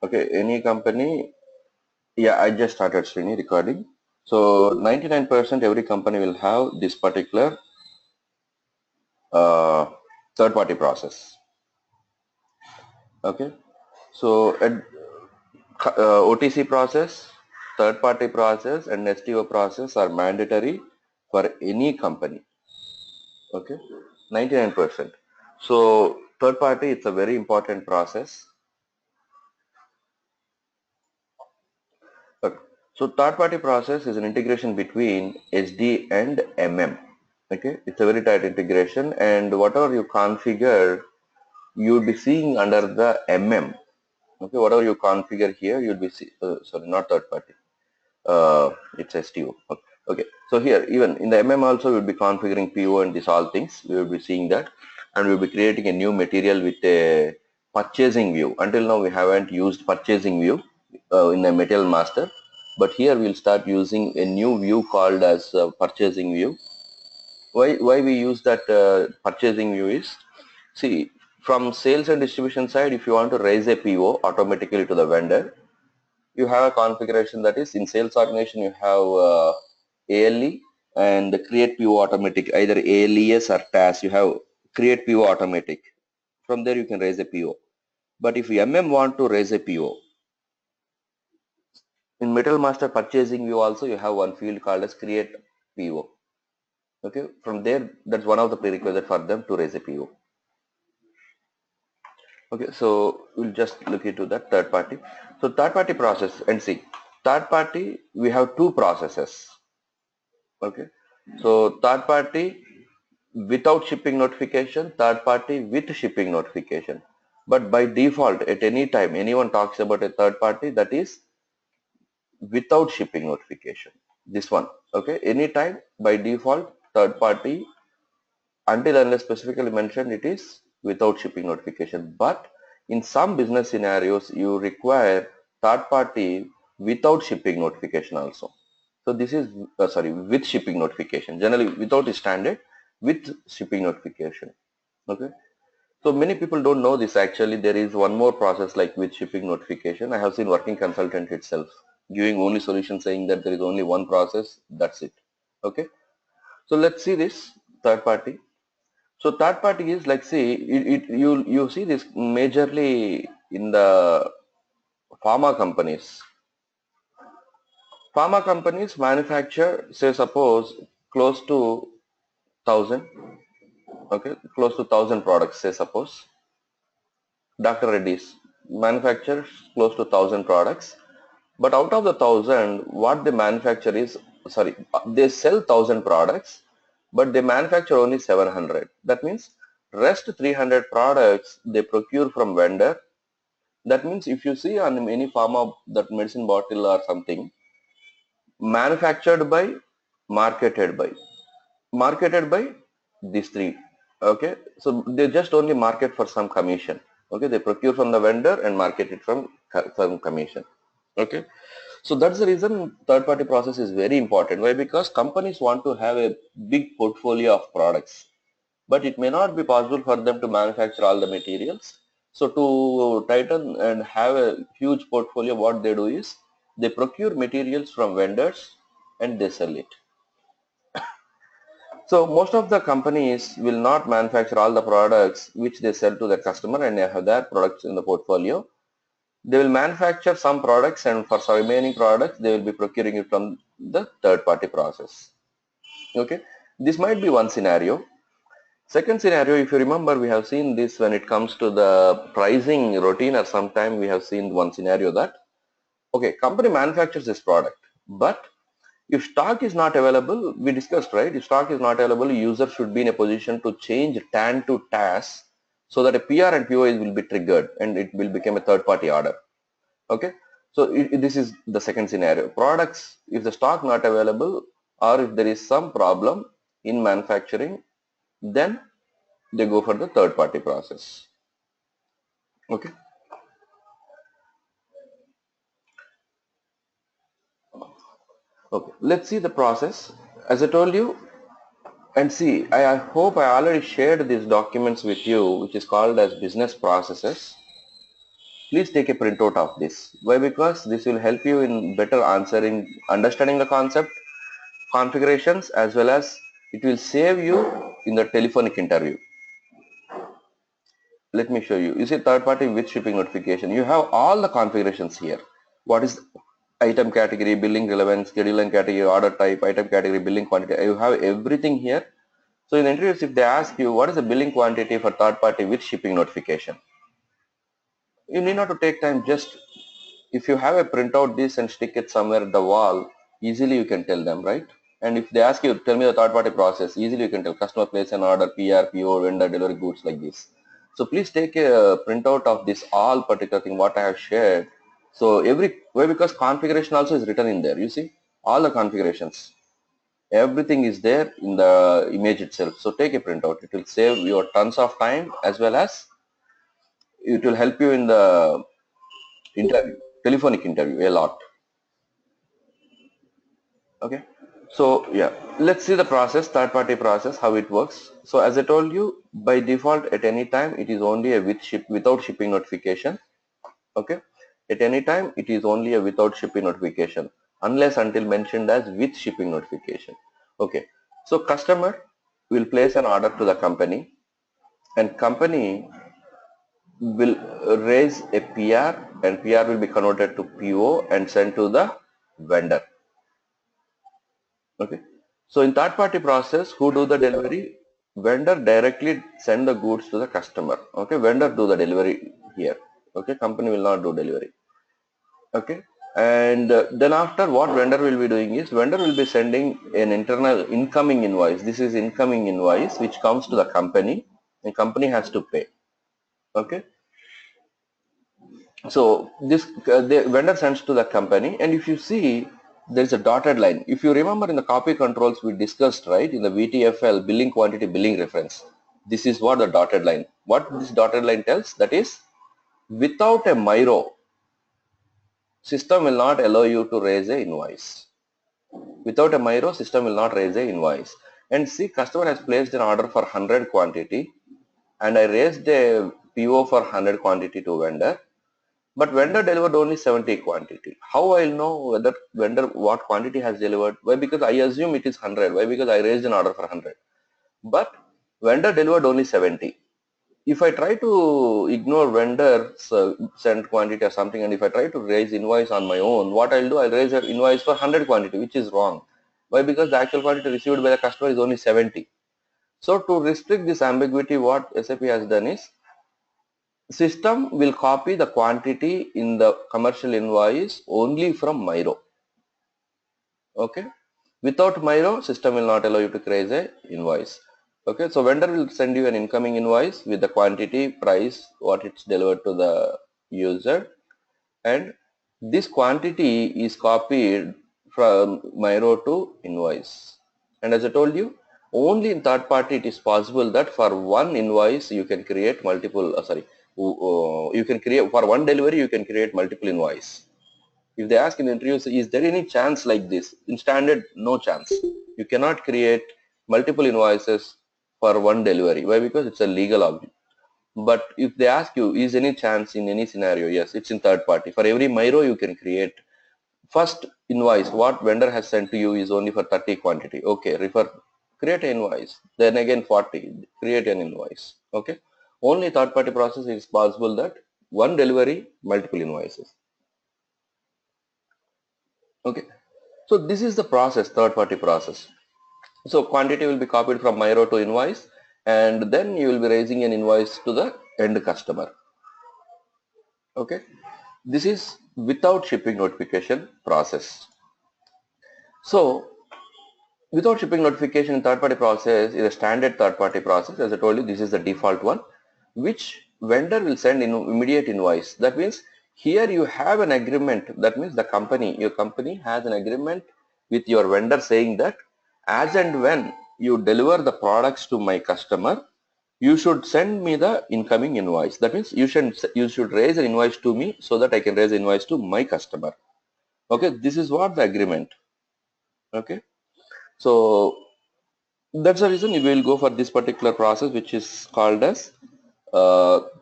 Okay, any company, yeah, I just started Srini recording. So 99% every company will have this particular uh, third party process. Okay, so at OTC process, third party process and STO process are mandatory for any company. Okay, 99%. So third party, it's a very important process. Okay. So third party process is an integration between SD and MM. Okay, it's a very tight integration, and whatever you configure, you'll be seeing under the MM. Okay, whatever you configure here, you'll be sorry, not third party. It's STO. Okay. Okay. So here, even in the MM also, we'll be configuring PO and these all things. We will be seeing that, and we'll be creating a new material with a purchasing view. Until now, we haven't used purchasing view in a material master, but here we'll start using a new view called as purchasing view. Why we use that purchasing view is, see, from sales and distribution side, if you want to raise a PO automatically to the vendor, you have a configuration that is in sales organization. You have ALE and the create PO automatic, either ALES or TAS. You have create PO automatic. From there you can raise a PO. But if MM want to raise a PO, in Metal Master purchasing view also you have one field called as create PO. Okay, from there that's one of the prerequisites for them to raise a PO. Okay, so we'll just look into that third party. So third party process, and see, third party we have two processes. Okay, so third party without shipping notification, third party with shipping notification. But by default, at any time anyone talks about a third party, that is without shipping notification. This one, okay, anytime by default third party, until unless specifically mentioned, it is without shipping notification. But in some business scenarios you require third party without shipping notification also. So this is sorry, with shipping notification. Generally without is standard, with shipping notification. Okay, so many people don't know this. Actually there is one more process like with shipping notification. I have seen working consultant itself giving only solution, saying that there is only one process, that's it. Okay, so let's see this third party. So third party is like, see, you see this majorly in the pharma companies. Pharma companies manufacture, say suppose close to 1,000, okay, close to 1,000 products, say suppose. Dr. Reddy's manufactures close to 1,000 products, but out of the 1,000, what they manufacture is, sorry, they sell 1,000 products, but they manufacture only 700. That means rest 300 products they procure from vendor. That means if you see on any pharma, that medicine bottle or something, manufactured by, marketed by, marketed by these three. Okay, so they just only market for some commission. Okay, they procure from the vendor and market it from some commission. Okay, so that's the reason third party process is very important. Why? Because companies want to have a big portfolio of products, but it may not be possible for them to manufacture all the materials. So to tighten and have a huge portfolio, what they do is they procure materials from vendors and they sell it. So most of the companies will not manufacture all the products which they sell to their customer and they have their products in the portfolio. They will manufacture some products, and for some remaining products they will be procuring it from the third party process. Okay, this might be one scenario. Second scenario, if you remember, we have seen this when it comes to the pricing routine, or sometime we have seen one scenario that, okay, company manufactures this product, but if stock is not available, we discussed, right? If stock is not available, user should be in a position to change TAN to TAS so that a PR and POS will be triggered and it will become a third party order. Okay, so this is the second scenario. Products, if the stock not available or if there is some problem in manufacturing, then they go for the third party process. Okay, okay, let's see the process. As I told you, and see, I hope I already shared these documents with you, which is called as business processes. please take a printout of this. Why? Because this will help you in better understanding the concept, configurations, as well as it will save you in the telephonic interview. Let me show you. You see third party with shipping notification. You have all the configurations here. What is item category, billing relevance, schedule and category, order type, item category, billing quantity. You have everything here. So in the interviews, if they ask you what is the billing quantity for third party with shipping notification, you need not to take time. Just if you have a printout this and stick it somewhere at the wall, easily you can tell them, right? And if they ask you, tell me the third party process, easily you can tell customer place an order, PR, PO, vendor, delivery goods like this. So please take a printout of this all particular thing what I have shared. So because configuration also is written in there, you see all the configurations, everything is there in the image itself. So take a printout, it will save you tons of time, as well as it will help you in the interview, telephonic interview a lot. Okay, so yeah, let's see the process, third party process, how it works. So as I told you, by default at any time it is only a without shipping notification. Okay, at any time it is only a without shipping notification, unless until mentioned as with shipping notification. Okay, so customer will place an order to the company, and company will raise a PR, and PR will be converted to PO and sent to the vendor. Okay, so in third party process, who do the delivery? Vendor directly send the goods to the customer. Okay, vendor do the delivery here. Okay, company will not do delivery. Okay, and then after, what vendor will be doing is, vendor will be sending an internal incoming invoice. This is incoming invoice which comes to the company, and company has to pay. Okay, so this the vendor sends to the company, and if you see, there is a dotted line. If you remember in the copy controls we discussed, right, in the VTFL, billing quantity, billing reference, this is what the dotted line, what this dotted line tells, that is, without a Miro, system will not allow you to raise a invoice. Without a Miro, system will not raise a invoice. And see, customer has placed an order for 100 quantity, and I raised a PO for 100 quantity to vendor, but vendor delivered only 70 quantity. How I'll know whether vendor what quantity has delivered? Why? Because I assume it is 100. Why? Because I raised an order for 100. But vendor delivered only 70. If I try to ignore vendor sent quantity or something, and if I try to raise invoice on my own, what I'll do? I'll raise an invoice for 100 quantity, which is wrong. Why? Because the actual quantity received by the customer is only 70. So to restrict this ambiguity, what SAP has done is, system will copy the quantity in the commercial invoice only from Miro. Okay, without Miro, system will not allow you to create a invoice. Okay, so vendor will send you an incoming invoice with the quantity, price, what it's delivered to the user, and this quantity is copied from Miro to invoice. And as I told you, only in third party it is possible that for one invoice you can create multiple, you can create, for one delivery you can create multiple invoice. If they ask in the interview, is there any chance like this? In standard, no chance. You cannot create multiple invoices for one delivery. Why? Because it's a legal object. But if they ask you, is any chance in any scenario? Yes, it's in third party. For every Miro you can create. First invoice, what vendor has sent to you is only for 30 quantity. Okay, create an invoice. Then again 40, create an invoice. Okay, only third party process is possible that one delivery, multiple invoices. Okay, so this is the process, third party process. So quantity will be copied from Miro to invoice, and then you will be raising an invoice to the end customer. Okay, this is without shipping notification process. So without shipping notification in third party process is a standard third party process. As I told you, this is the default one, which vendor will send in immediate invoice. That means here you have an agreement. That means the company, your company has an agreement with your vendor saying that as and when you deliver the products to my customer, you should send me the incoming invoice. That means you should raise an invoice to me so that I can raise an invoice to my customer. Okay, this is what the agreement. Okay, so that's the reason we will go for this particular process, which is called as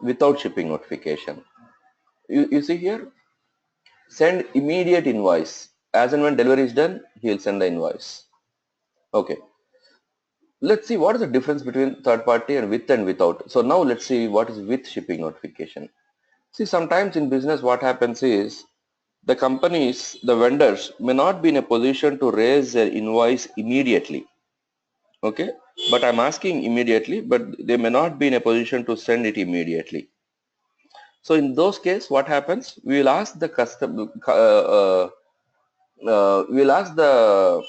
without shipping notification. you see here, send immediate invoice. As and when delivery is done, he'll send the invoice. Okay. Let's see what is the difference between third party and with and without. So now let's see what is with shipping notification. See, sometimes in business what happens is the companies, the vendors may not be in a position to raise their invoice immediately. Okay. But I'm asking immediately, but they may not be in a position to send it immediately. So in those cases, what happens? We will ask the customer, we will ask the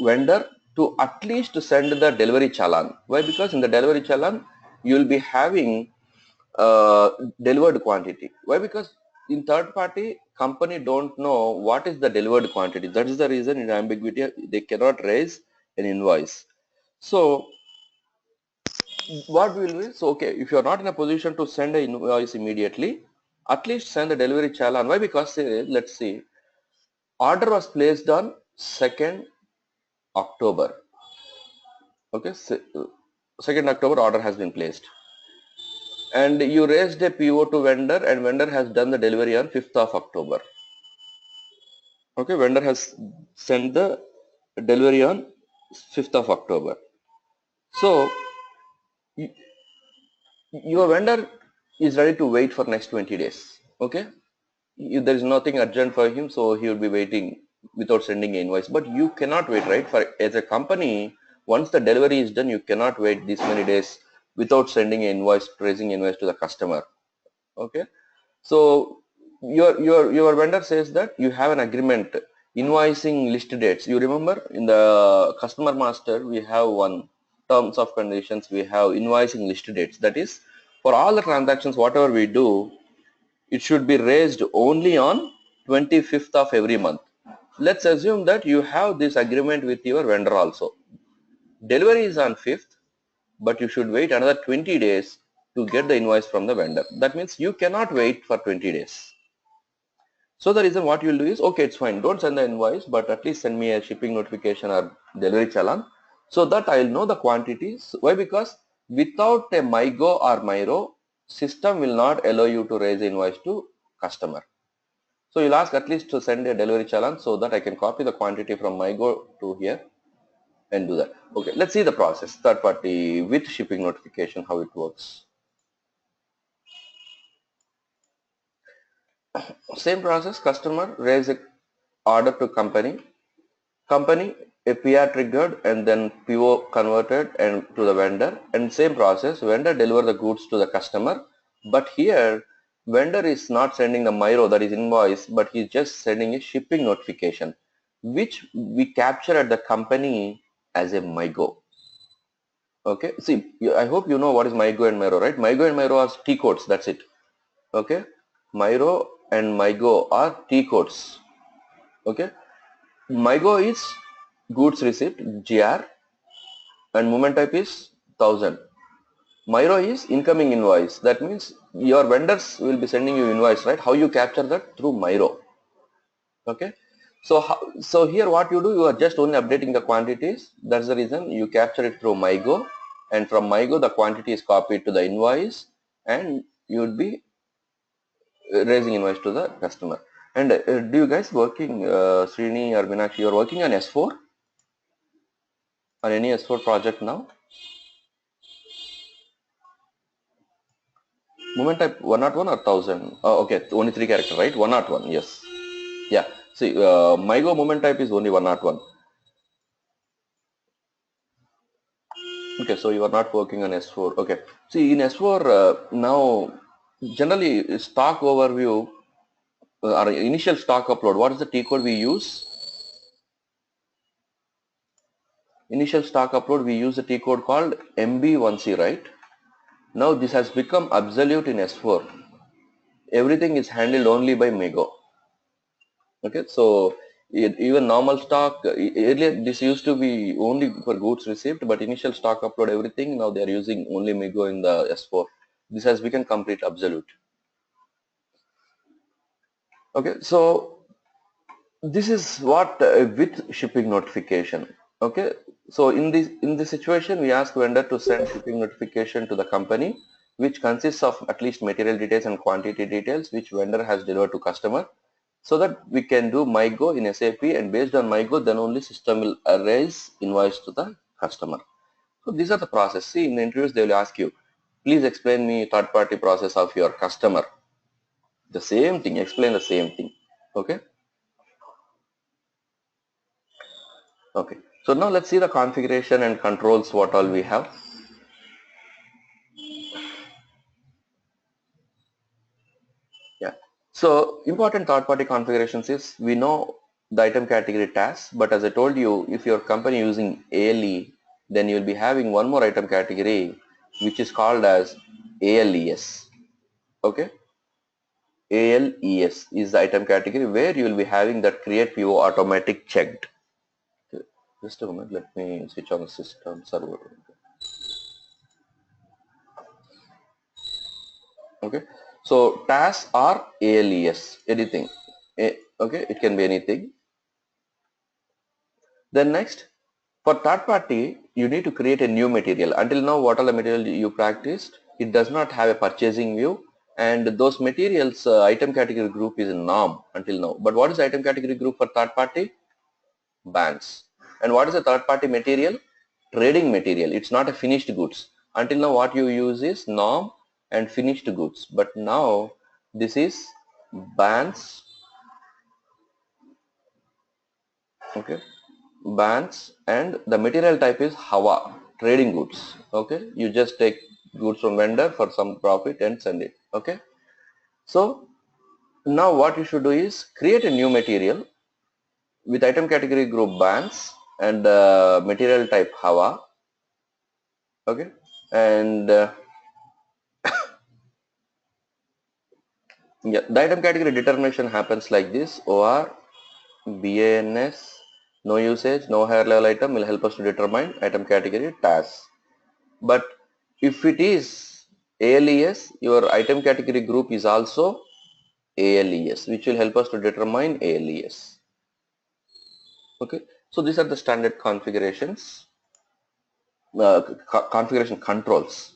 vendor to at least send the delivery challan. Why? Because in the delivery challan, you will be having delivered quantity. Why? Because in third party, company don't know what is the delivered quantity. That is the reason in ambiguity, they cannot raise an invoice. So what will be, so okay, if you are not in a position to send an invoice immediately, at least send the delivery challan. Why? Because let's see, order was placed on 2nd October. Okay, 2nd October order has been placed, and you raised a PO to vendor, and vendor has done the delivery on 5th of October. Okay, vendor has sent the delivery on 5th of October. So your vendor is ready to wait for next 20 days. Okay, there is nothing urgent for him, so he will be waiting without sending an invoice. But you cannot wait, right? For as a company, once the delivery is done, you cannot wait this many days without sending an invoice, raising invoice to the customer. Okay, so your vendor says that you have an agreement invoicing list dates. You remember in the customer master we have one terms of conditions, we have invoicing list dates. That is, for all the transactions whatever we do, it should be raised only on 25th of every month. Let's assume that you have this agreement with your vendor also. Delivery is on 5th, but you should wait another 20 days to get the invoice from the vendor. That means you cannot wait for 20 days. So the reason what you will do is, okay, it's fine, don't send the invoice, but at least send me a shipping notification or delivery challan so that I will know the quantities. Why? Because without a MyGo or Myro, system will not allow you to raise invoice to customer. So you'll ask at least to send a delivery challan so that I can copy the quantity from MyGo to here and do that. Okay, let's see the process. Third party with shipping notification, how it works. Same process, customer raise a order to company, a PR triggered and then PO converted and to the vendor, and same process, vendor deliver the goods to the customer. But here vendor is not sending the Myro, that is invoice, but he's just sending a shipping notification which we capture at the company as a MyGo. Okay, see, I hope you know what is MyGo and Myro, right? MyGo and Myro are T codes, that's it. Okay, Myro and MyGo are T codes. Okay, MyGo is goods receipt GR and movement type is 1000. Myro is incoming invoice. That means your vendors will be sending you invoice, right? How you capture that? Through Myro. Okay. So here what you do, you are just only updating the quantities. That's the reason you capture it through MyGo, and from MyGo the quantity is copied to the invoice, and you would be raising invoice to the customer. And do you guys working, Srini or Meenakshi, you are working on S4 or any S4 project now? Movement type 101 or 1000? Oh, okay, only 3 character, right? 101, yes. Yeah, see, MyGo movement type is only 101. Okay, so you are not working on S4. Okay, see, in S4 now, generally stock overview, or initial stock upload, what is the T code we use? Initial stock upload, we use a T code called MB1C, right? Now this has become absolute in S4. Everything is handled only by MyGo. Okay, so even normal stock, earlier this used to be only for goods received, but initial stock upload everything, now they are using only MyGo in the S4. This has become complete absolute. Okay, so this is what with shipping notification. Okay, so in this situation we ask vendor to send shipping notification to the company which consists of at least material details and quantity details which vendor has delivered to customer, so that we can do MyGo in SAP, and based on MyGo then only system will raise invoice to the customer. So these are the process. See, in the interviews they will ask you, please explain me third party process of your customer. The same thing, explain the same thing. Okay. Okay. So now let's see the configuration and controls, what all we have. Yeah. So important third party configurations is, we know the item category tasks, but as I told you, if your company using ALE, then you will be having one more item category which is called as ALES. Okay. ALES is the item category where you will be having that create PO automatic checked. Okay. Just a moment, let me switch on the system server. Okay. So tasks are ALES, anything. Okay, it can be anything. Then next, for third party, you need to create a new material. Until now, what all the material you practiced, it does not have a purchasing view, and those materials item category group is a norm until now. But what is item category group for third party? Banks. And what is a third party material? Trading material. It's not a finished goods. Until now, what you use is norm and finished goods. But now this is bands. Okay. Bands, and the material type is Hawa, trading goods. Okay, you just take goods from vendor for some profit and send it. Okay, so now what you should do is create a new material with item category group bands and material type Hawa. Okay, and yeah, the item category determination happens like this: OR BANS, no usage, no higher level item will help us to determine item category task. But if it is ALES, your item category group is also ALES, which will help us to determine ALES. Okay, so these are the standard configurations, configuration controls.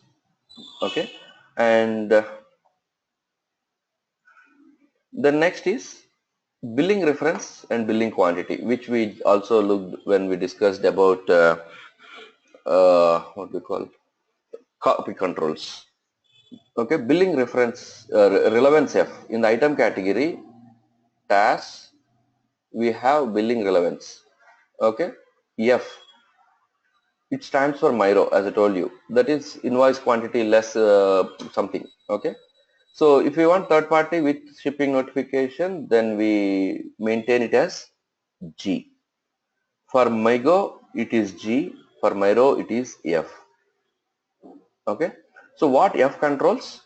Okay, and the next is billing reference and billing quantity, which we also looked when we discussed about what we call copy controls. Okay, billing reference, relevance F in the item category task, we have billing relevance. Okay, F, it stands for Myro, as I told you, that is invoice quantity less something. Okay, so if we want third party with shipping notification, then we maintain it as G. For MyGo it is G, for Myro it is F. Okay, so what F controls?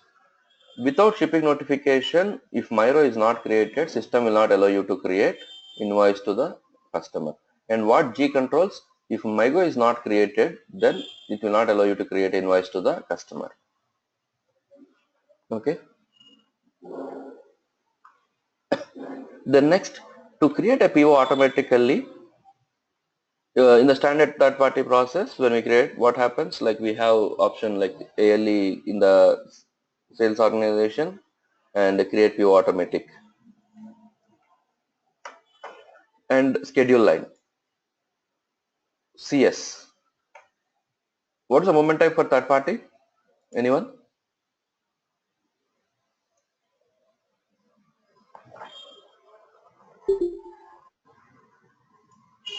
Without shipping notification, if Myro is not created, system will not allow you to create invoice to the customer. And what G controls? If MyGo is not created, then it will not allow you to create invoice to the customer. Okay. Then next, to create a PO automatically, in the standard third party process, when we create, what happens? Like we have option like ALE in the sales organization and create PO automatic and schedule line. CS. What is the movement type for third party? Anyone?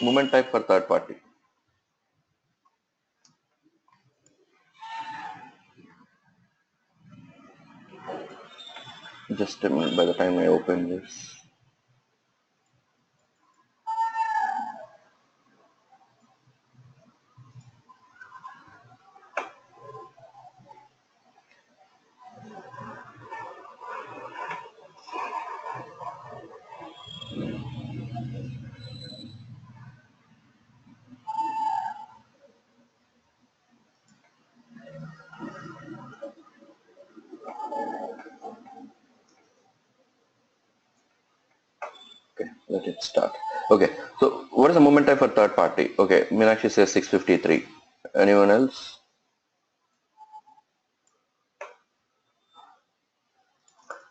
Movement type for third party. Just a minute, by the time I open this. Okay, let it start. Okay, so what is the movement type for third party? Okay, Meenakshi says 653. Anyone else?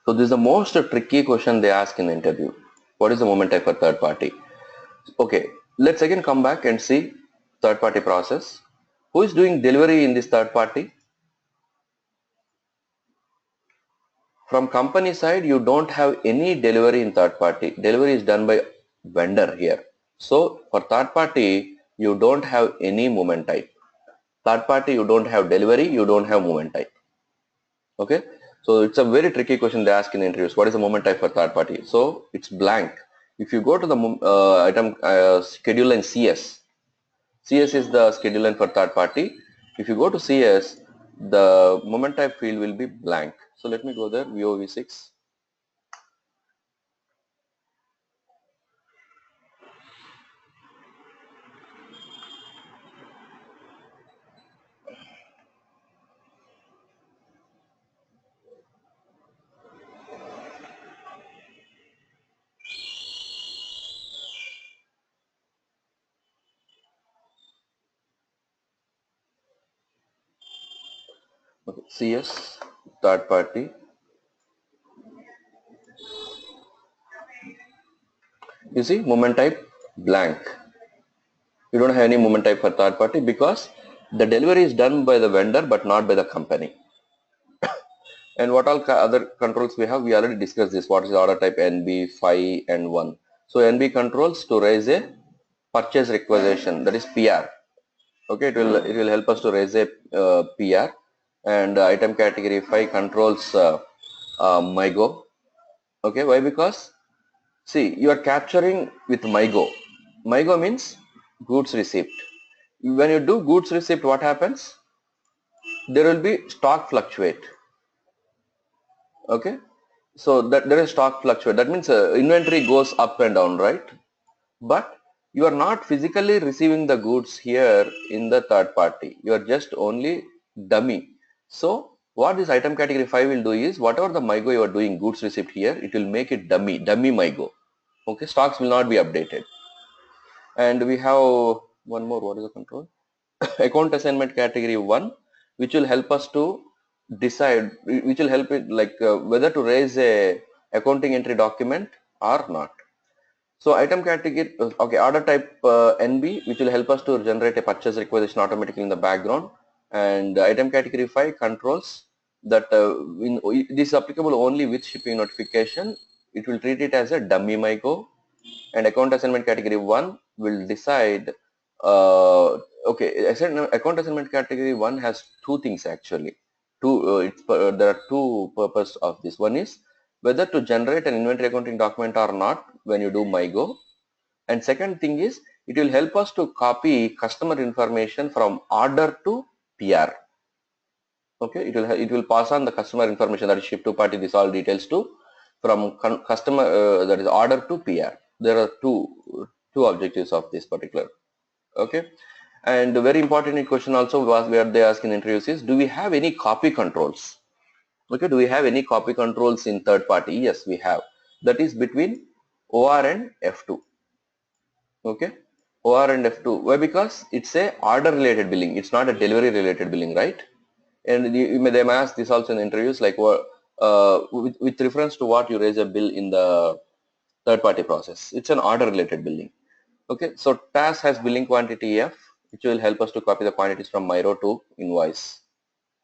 So this is the most tricky question they ask in the interview. What is the moment type for third party? Okay, let's again come back and see third party process. Who is doing delivery in this third party? From company side, you don't have any delivery in third party. Delivery is done by vendor here. So for third party, you don't have any movement type. Third party, you don't have delivery, you don't have movement type. Okay, so it's a very tricky question they ask in interviews. What is the movement type for third party? So it's blank. If you go to the item schedule line CS, CS is the schedule line for third party. If you go to CS, the moment type field will be blank. So let me go there, VOV6. Okay, CS, third party. You see, moment type blank. You don't have any moment type for third party because the delivery is done by the vendor but not by the company. And what all other controls we have, we already discussed this. What is the order type NB, 5 and 1. So NB controls to raise a purchase requisition, that is PR. Okay, it will help us to raise a PR. And item category 5 controls MyGo. Okay, why? Because see, you are capturing with MyGo. MyGo means goods receipt. When you do goods receipt, what happens? There will be stock fluctuate. Okay, so that there is stock fluctuate. That means inventory goes up and down, right? But you are not physically receiving the goods here in the third party. You are just only dummy. So what this item category 5 will do is, whatever the MyGo you are doing goods receipt here, it will make it dummy MyGo. Okay, stocks will not be updated. And we have one more. What is the control? Account assignment category 1, which will help us to decide, which will help it like whether to raise a accounting entry document or not. So item category, okay, order type NB, which will help us to generate a purchase requisition automatically in the background. And item category 5 controls that this is applicable only with shipping notification. It will treat it as a dummy MyGo. And account assignment category 1 will decide okay, account assignment category 1 has two things actually. There are two purposes of this. One is whether to generate an inventory accounting document or not when you do MyGo. And second thing is, it will help us to copy customer information from order to PR. Okay, it will pass on the customer information, that is ship to party, this all details to from customer that is order to PR. There are two objectives of this particular. Okay, and a very important question also was where they ask in interviews is, do we have any copy controls? Okay, do we have any copy controls in third party? Yes, we have. That is between OR and F2. Okay, OR and F2. Why? Because it's a order related billing. It's not a delivery related billing, right? And they may ask this also in interviews, like with reference to what you raise a bill in the third party process. It's an order related billing. Okay, so task has billing quantity F, which will help us to copy the quantities from Miro to invoice.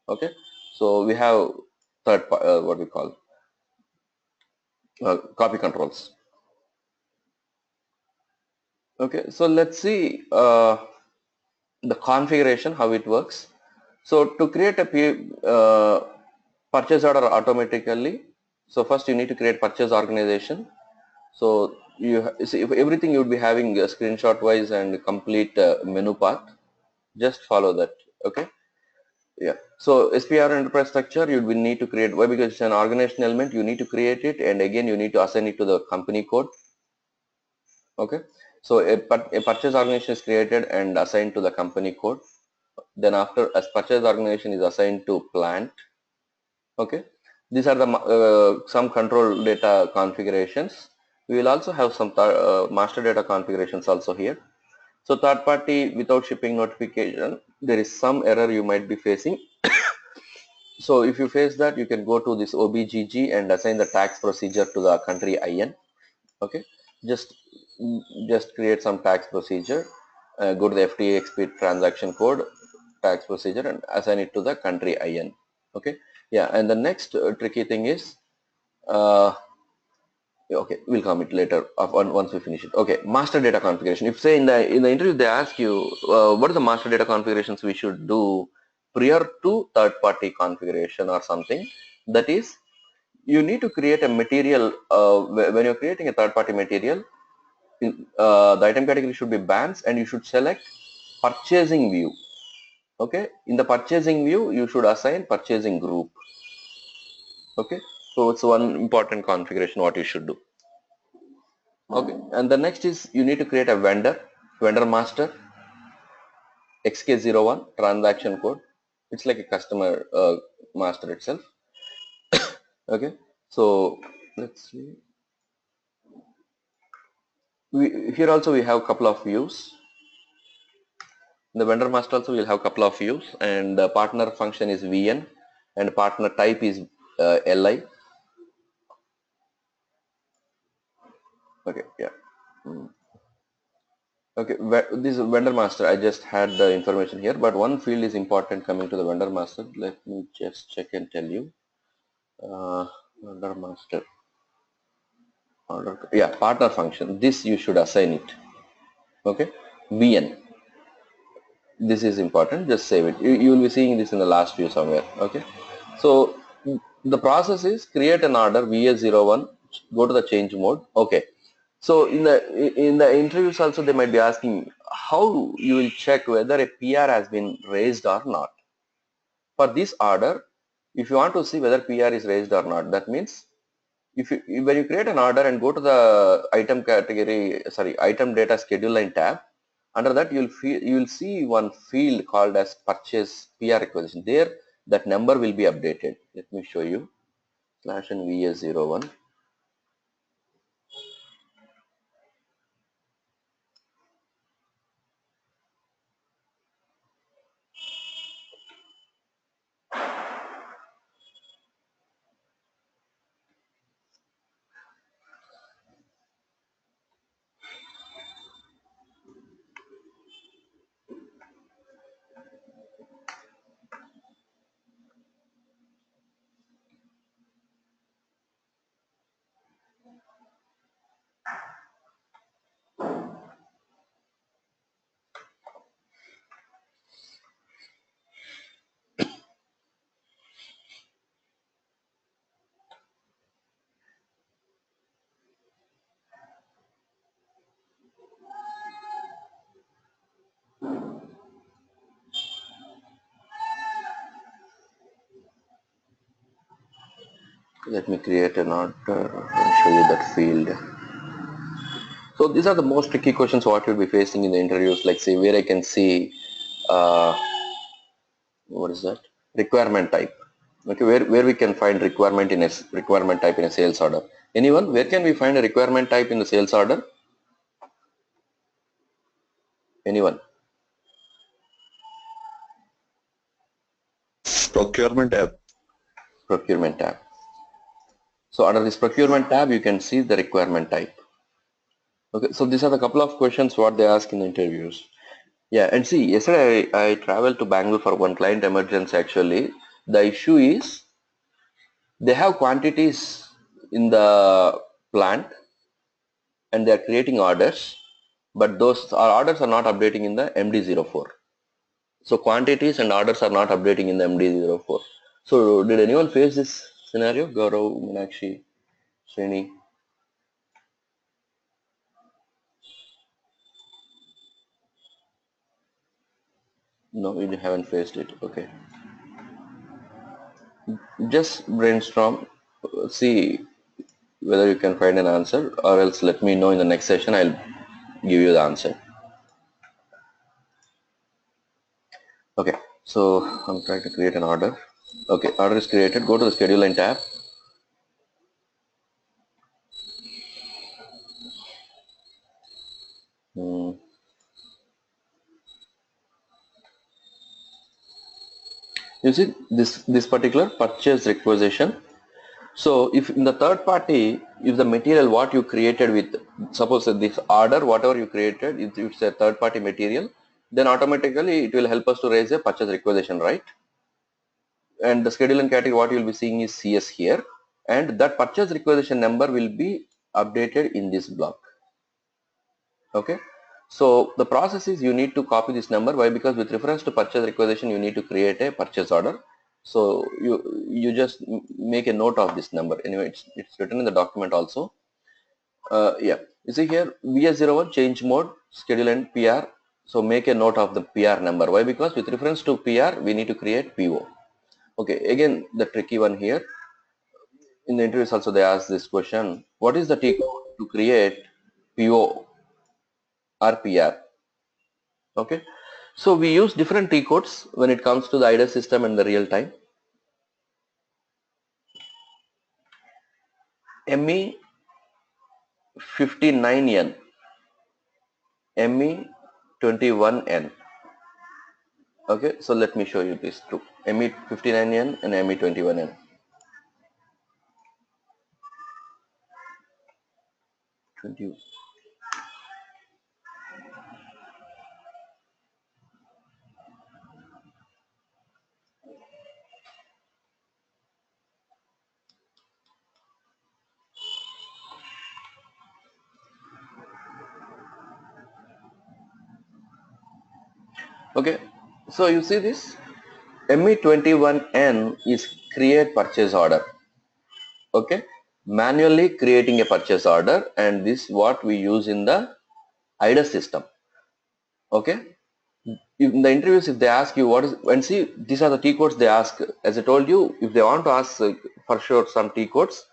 Okay, so we have what we call copy controls. Okay, so let's see the configuration, how it works. So to create a purchase order automatically, so first you need to create purchase organization. So you see, if everything you would be having a screenshot wise and complete menu path, just follow that. Okay, yeah. So SPR enterprise structure you will need to create. Why? Because it's an organization element, you need to create it, and again you need to assign it to the company code. Okay, so a purchase organization is created and assigned to the company code. Then after, as purchase organization is assigned to plant. Okay, these are the some control data configurations. We will also have some master data configurations also here. So third party without shipping notification, there is some error you might be facing. So if you face that, you can go to this OBGG and assign the tax procedure to the country IN. Okay, just just create some tax procedure, go to the FTXP transaction code tax procedure and assign it to the country IN. Okay, yeah, and the next tricky thing is okay, we'll come it later once we finish it. Okay, master data configuration. If say in the interview they ask you what are the master data configurations we should do prior to third party configuration or something, that is you need to create a material when you're creating a third party material. The item category should be bands and you should select purchasing view. Okay, in the purchasing view you should assign purchasing group. Okay, so it's one important configuration what you should do. Okay, and the next is you need to create a vendor master XK01 transaction code. It's like a customer master itself. Okay, so let's see. Here also we have a couple of views. In the vendor master also we'll have a couple of views, and the partner function is VN and partner type is LI. Okay, yeah. Okay, this vendor master, I just had the information here, but one field is important coming to the vendor master. Let me just check and tell you. Vendor master order, yeah, partner function. This you should assign it. Okay, VN. This is important. Just save it. You will be seeing this in the last view somewhere. Okay, so the process is create an order VS01. Go to the change mode. Okay. So in the interviews also they might be asking how you will check whether a PR has been raised or not. For this order, if you want to see whether PR is raised or not, that means when you create an order and go to the item category, sorry, item data schedule line tab, under that you will see one field called as purchase PR requisition. There that number will be updated. Let me show you. Slash and VS01. Let me create an order and show you that field. So these are the most tricky questions what you'll be facing in the interviews, like say where I can see uh, what is that? Requirement type. Okay, where we can find requirement in a requirement type in a sales order. Anyone? Where can we find a requirement type in the sales order? Anyone? Procurement tab. Procurement tab. So under this procurement tab, you can see the requirement type. Okay, so these are the couple of questions what they ask in the interviews. Yeah, and see, yesterday I traveled to Bangalore for one client emergency actually. The issue is they have quantities in the plant and they are creating orders, but those orders are not updating in the MD04. So quantities and orders are not updating in the MD04. So did anyone face this scenario? Gaurav, Meenakshi, Srini? No, you haven't faced it. Okay. Just brainstorm, see whether you can find an answer, or else let me know in the next session. I'll give you the answer. Okay. So I'm trying to create an order. Okay, order is created. Go to the schedule line tab. You see this particular purchase requisition. So if in the third party, if the material what you created with, suppose that this order, whatever you created, if it's a third party material, then automatically it will help us to raise a purchase requisition, right? And the schedule and category what you will be seeing is CS here, and that purchase requisition number will be updated in this block. Okay. So the process is you need to copy this number. Why? Because with reference to purchase requisition, you need to create a purchase order. So you just make a note of this number. Anyway, it's written in the document also. Yeah, you see here VS01 change mode, schedule and PR. So make a note of the PR number. Why? Because with reference to PR, we need to create PO. Okay, again the tricky one here. In the interviews also they ask this question: what is the T code to create PO or PR? Okay, so we use different T codes when it comes to the IDA system and the real time. ME59N, ME21N. Okay, so let me show you these two, ME59N and ME21N. Okay, so you see this ME21N is create purchase order. Okay, manually creating a purchase order, and this what we use in the IDA system. Okay, in the interviews if they ask you what is, and see these are the T codes they ask. As I told you, if they want to ask for sure some T codes,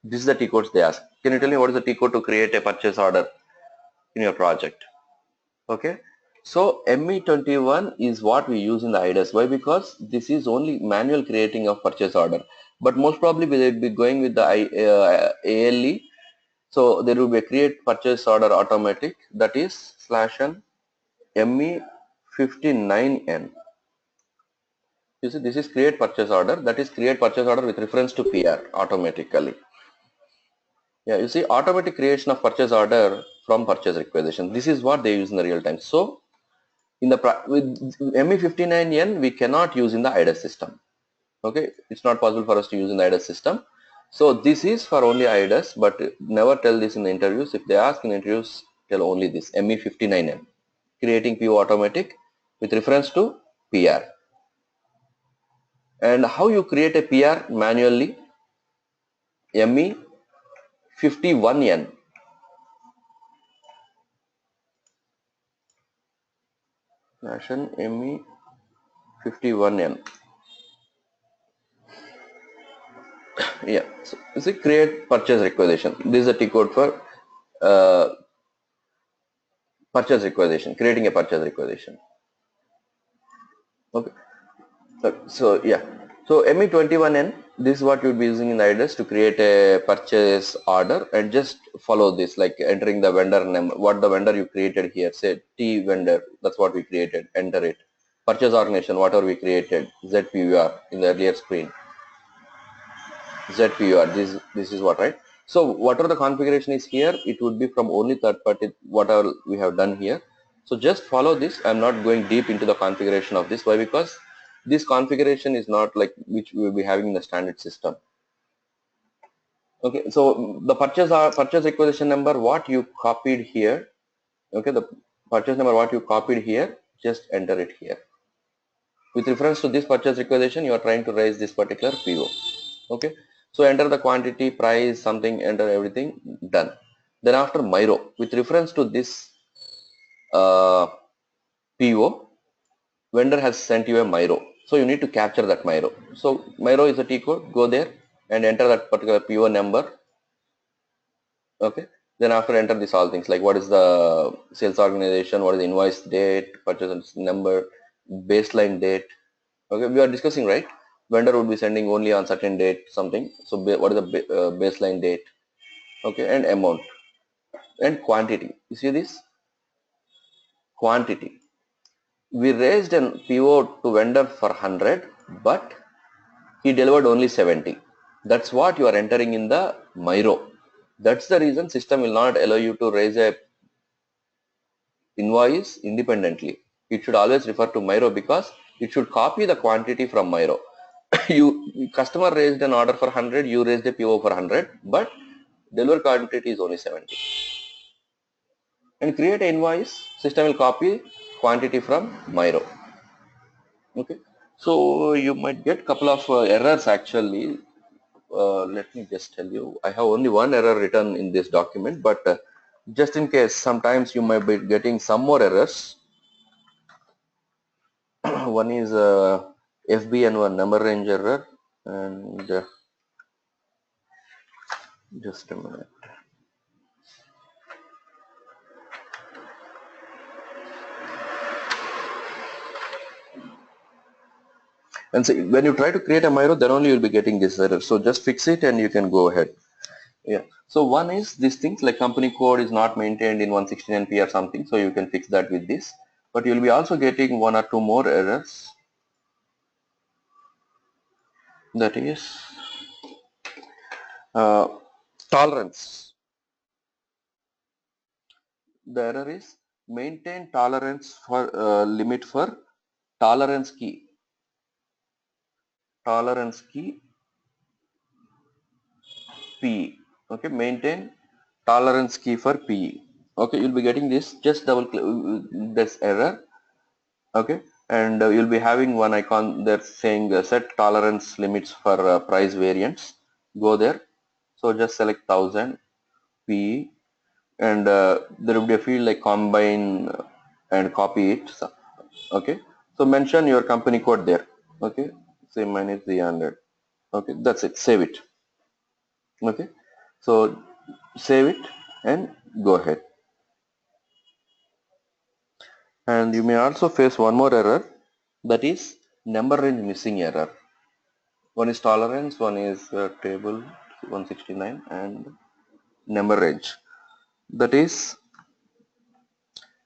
this is the T codes they ask. Can you tell me what is the T code to create a purchase order in your project? Okay, so ME21 is what we use in the IDAS. Why? Because this is only manual creating of purchase order, but most probably we will be going with the ALE. So there will be a create purchase order automatic, that is /n ME59N. You see, this is create purchase order, that is create purchase order with reference to PR automatically. Yeah, you see automatic creation of purchase order from purchase requisition. This is what they use in the real time. So in the with ME59N we cannot use in the IDAS system. Okay, it's not possible for us to use in the IDAS system. So this is for only IDAS, but never tell this in the interviews. If they ask in interviews, tell only this ME59N, creating PO automatic with reference to PR. And how you create a PR manually? ME51N. ME51N. Yeah, so you see create purchase requisition. This is a T code for purchase requisition, creating a purchase requisition. Okay, so yeah, so ME21N, this is what you'll be using in the IDAS to create a purchase order, and just follow this, like entering the vendor number, what the vendor you created here, say T vendor, that's what we created, enter it. Purchase organization, whatever we created, ZPUR in the earlier screen, ZPUR, this is what, right? So whatever the configuration is here, it would be from only third party, whatever we have done here. So just follow this. I'm not going deep into the configuration of this. Why? Because this configuration is not like which we will be having in the standard system. Okay, so the purchase requisition number what you copied here. Okay, the purchase number what you copied here, just enter it here. With reference to this purchase requisition, you are trying to raise this particular PO. Okay, so enter the quantity, price, something, enter everything, done. Then after Myro, with reference to this PO, vendor has sent you a Myro, so you need to capture that Myro. So Myro is a T code, go there and enter that particular PO number. Okay, then after enter this all things like what is the sales organization, what is the invoice date, purchase number, baseline date. Okay, we are discussing, right? Vendor would be sending only on certain date something. So what is the baseline date? Okay, and amount and quantity. You see this quantity. We raised an PO to vendor for 100, but he delivered only 70. That's what you are entering in the Miro. That's the reason system will not allow you to raise a invoice independently. It should always refer to Miro because it should copy the quantity from Miro. Customer raised an order for 100, you raised a PO for 100, but delivered quantity is only 70. And create an invoice, system will copy quantity from Miro. Okay, so you might get couple of errors actually. Let me just tell you, I have only one error written in this document, but just in case, sometimes you might be getting some more errors. One is FBN1 number range error, and just a minute. And see, when you try to create a Miro, then only you'll be getting this error. So just fix it and you can go ahead. Yeah. So one is these things like company code is not maintained in 169p or something. So you can fix that with this. But you'll be also getting one or two more errors. That is tolerance. The error is maintain tolerance for limit for tolerance key. Tolerance key P. Okay, maintain tolerance key for P. Okay, you'll be getting this. Just double click this error. Okay, and you'll be having one icon that's saying set tolerance limits for price variants. Go there. So just select 1000 P, and there will be a field like combine and copy it. So, okay, so mention your company code there. Okay, say mine is 300. Okay, that's it. Save it. Okay, so save it and go ahead. And you may also face one more error, that is number range missing error. One is tolerance, one is table 169, and number range. That is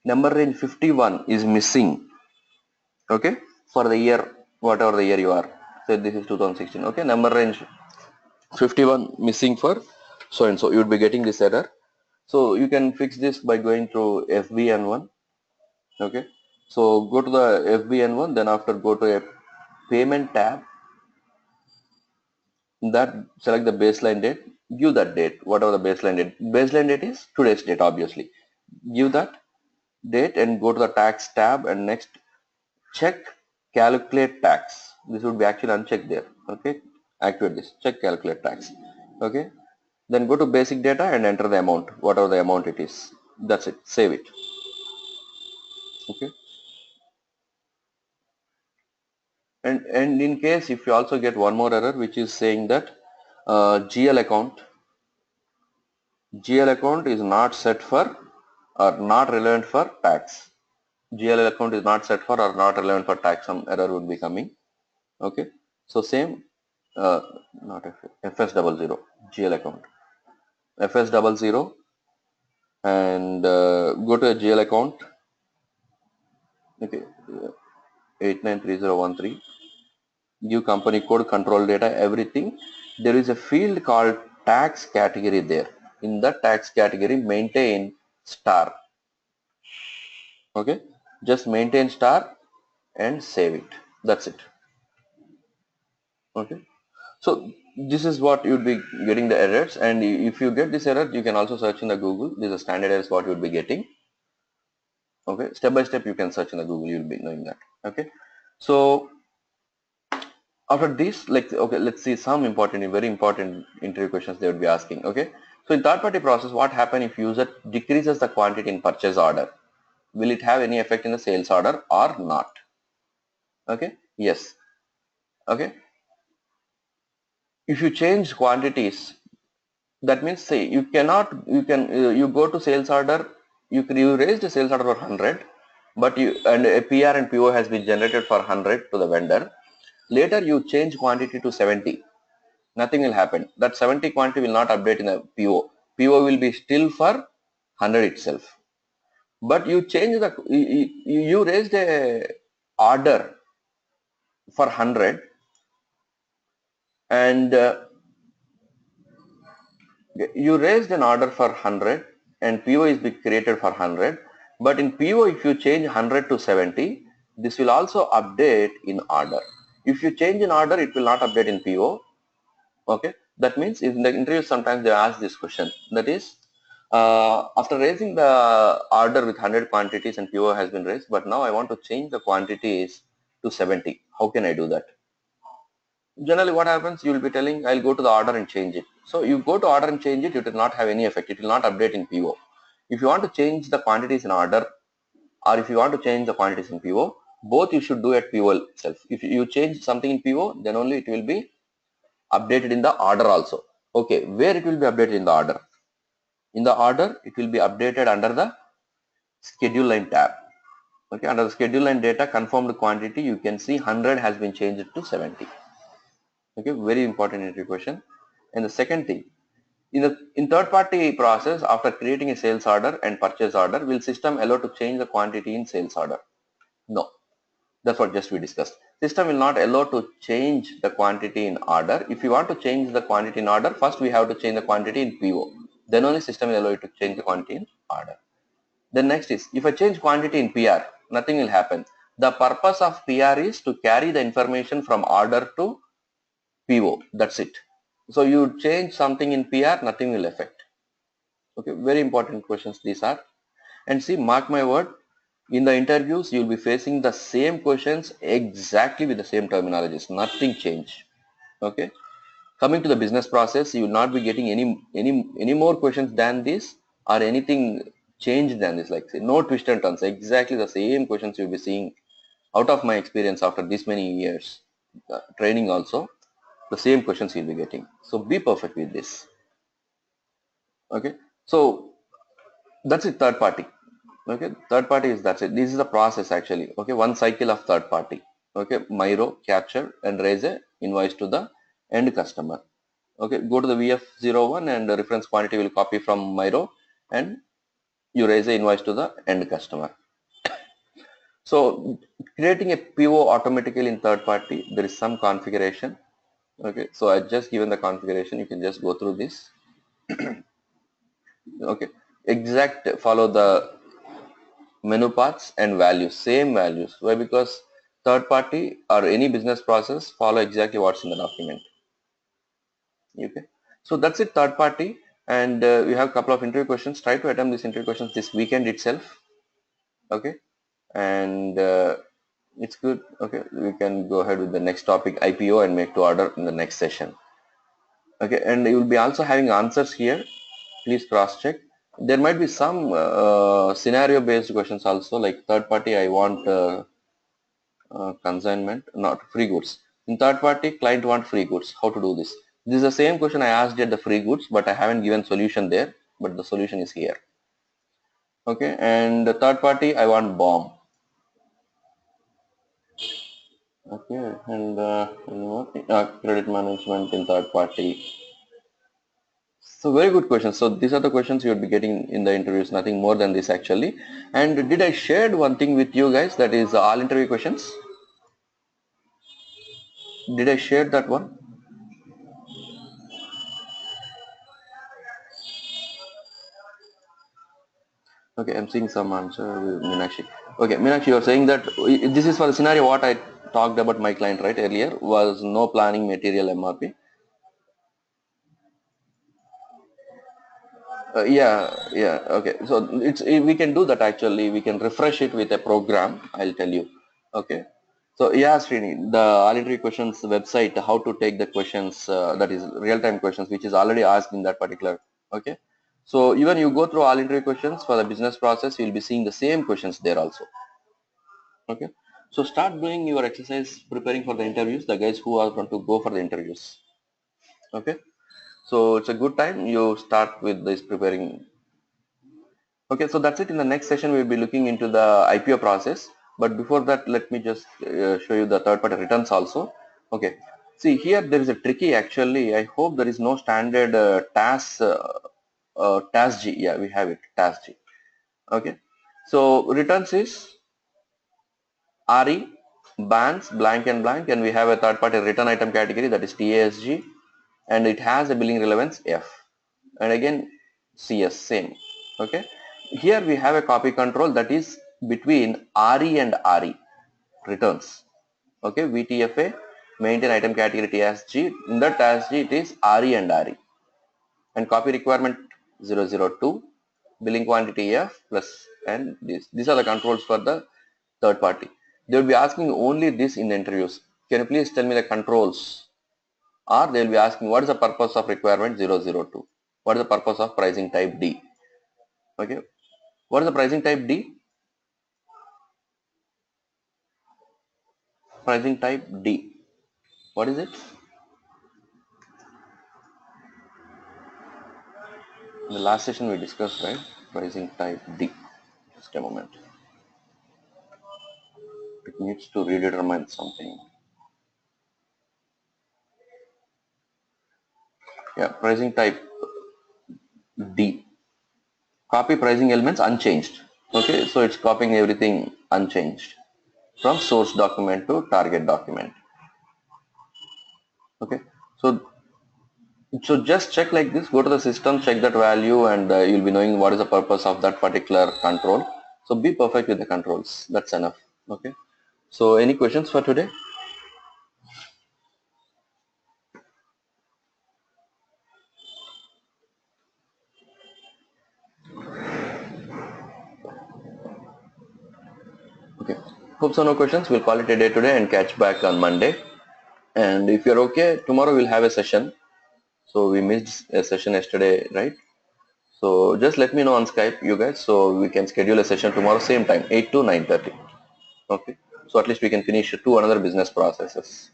number range 51 is missing. Okay, for the year, whatever the year you are. Say this is 2016. Okay, number range 51 missing for so and so. You would be getting this error. So you can fix this by going to FBN1. Okay, so go to the FBN1, then after go to a payment tab, that select the baseline date, give that date, whatever the baseline date is today's date, obviously give that date and go to the tax tab, and next check calculate tax. This would be actually unchecked there. Okay, activate this, check calculate tax. Okay, then go to basic data and enter the amount, whatever the amount it is. That's it, save it. Okay, and in case if you also get one more error which is saying that GL account is not set for or not relevant for tax. GL account is not set for or not relevant for tax, some error would be coming. Okay, so same not FS00 GL account, FS00, and go to a GL account. Okay, 893013, give company code, control data, everything. There is a field called tax category there. In that tax category, maintain star. Okay, just maintain star and save it. That's it. Okay, so this is what you'd be getting the errors, and if you get this error, you can also search in the Google. This is a standard errors what you'll be getting. Okay, step by step you can search in the Google, you'll be knowing that. Okay, so after this, like, okay, let's see some important, very important interview questions they would be asking. Okay, so in third party process, what happens if user decreases the quantity in purchase order? Will it have any effect in the sales order or not? Okay, yes. Okay, if you change quantities, that means say you cannot, you go to sales order, you raised a sales order for 100, but you, and a PR and PO has been generated for 100 to the vendor. Later you change quantity to 70, nothing will happen. That 70 quantity will not update in the PO. PO will be still for 100 itself. But you change the, you raised a order for 100, and you raised an order for 100 and PO is being created for 100, but in PO if you change 100 to 70, this will also update in order. If you change in order, it will not update in PO. Okay, that means in the interview sometimes they ask this question, that is after raising the order with 100 quantities and PO has been raised, but now I want to change the quantities to 70. How can I do that? Generally what happens, you will be telling I'll go to the order and change it. So you go to order and change it, it will not have any effect. It will not update in PO. If you want to change the quantities in order, or if you want to change the quantities in PO, both you should do at PO itself. If you change something in PO, then only it will be updated in the order also. Okay, where it will be updated in the order? In the order, it will be updated under the schedule line tab. Okay, under the schedule line data confirmed quantity, you can see 100 has been changed to 70. Okay, very important entry question. And the second thing, in third party process, after creating a sales order and purchase order, will system allow to change the quantity in sales order? No. That's what just we discussed. System will not allow to change the quantity in order. If you want to change the quantity in order, first we have to change the quantity in PO. Then only system will allow you to change the quantity in order. Then next is, if I change quantity in PR, nothing will happen. The purpose of PR is to carry the information from order to PO. That's it. So you change something in PR, nothing will affect. Okay, very important questions these are. And see, mark my word, in the interviews you will be facing the same questions exactly with the same terminologies, nothing change. Okay, coming to the business process, you will not be getting any more questions than this or anything changed than this, like say, no twist and turns, exactly the same questions you'll be seeing out of my experience after this many years training also, the same questions you'll be getting. So be perfect with this. Okay, so that's it, third party. Okay, third party is, that's it. This is the process actually. Okay, one cycle of third party. Okay, Miro capture and raise a invoice to the end customer. Okay, go to the VF01 and the reference quantity will copy from Miro and you raise the invoice to the end customer. So creating a PO automatically in third party, there is some configuration. Okay, so I just given the configuration, you can just go through this. Okay, exact follow the menu paths and values, same values. Why? Because third party or any business process follow exactly what's in the document. Okay, so that's it, third party. And we have a couple of interview questions. Try to attempt these interview questions this weekend itself. Okay, and it's good. Okay, we can go ahead with the next topic, IPO, and make to order in the next session. Okay, and you will be also having answers here. Please cross check. There might be some scenario based questions also, like third party I want consignment, not free goods. In third party, client want free goods. How to do this? This is the same question I asked at the free goods, but I haven't given solution there, but the solution is here. Okay, and the third party, I want bomb. Okay, and credit management in third party. So very good questions. So these are the questions you would be getting in the interviews, nothing more than this actually. And did I shared one thing with you guys, that is all interview questions? Did I share that one? Okay, I'm seeing some answer with Meenakshi. Okay, Meenakshi, you're saying that this is for the scenario what I talked about my client right earlier, was no planning material MRP. Yeah, okay. So we can do that actually. We can refresh it with a program. I'll tell you. Okay. So yeah, Srini, the all interview questions website, how to take the questions, that is real-time questions, which is already asked in that particular. Okay. So even you go through all interview questions for the business process, you'll be seeing the same questions there also. Okay. So start doing your exercise, preparing for the interviews, the guys who are going to go for the interviews. Okay. So it's a good time you start with this preparing. Okay, so that's it. In the next session, we'll be looking into the IPO process. But before that, let me just show you the third-party returns also. Okay, see here there is a tricky actually. I hope there is no standard TAS G. Yeah, we have it, TAS G. Okay, so returns is RE, bands blank and blank, and we have a third party return item category, that is TASG, and it has a billing relevance F, and again CS same. Okay, here we have a copy control that is between RE and RE returns. Okay, VTFA maintain item category TSG, in that TSG it is RE and RE, and copy requirement 002, billing quantity F plus, and these are the controls for the third party. They will be asking only this in the interviews. Can you please tell me the controls? Or they will be asking what is the purpose of requirement 002? What is the purpose of pricing type D? Okay, what is the pricing type D? Pricing type D. What is it? In the last session we discussed, right? Pricing type D. Just a moment. It needs to redetermine something. Yeah, pricing type D. Copy pricing elements unchanged. Okay, so it's copying everything unchanged from source document to target document. Okay, so just check like this, go to the system, check that value, and you'll be knowing what is the purpose of that particular control. So be perfect with the controls, that's enough. Okay, so any questions for today? Okay, hope so, no questions. We'll call it a day today and catch back on Monday. And if you're okay, tomorrow we'll have a session. So we missed a session yesterday, right? So just let me know on Skype, you guys, so we can schedule a session tomorrow same time, 8 to 9:30. Okay, so at least we can finish two another business processes.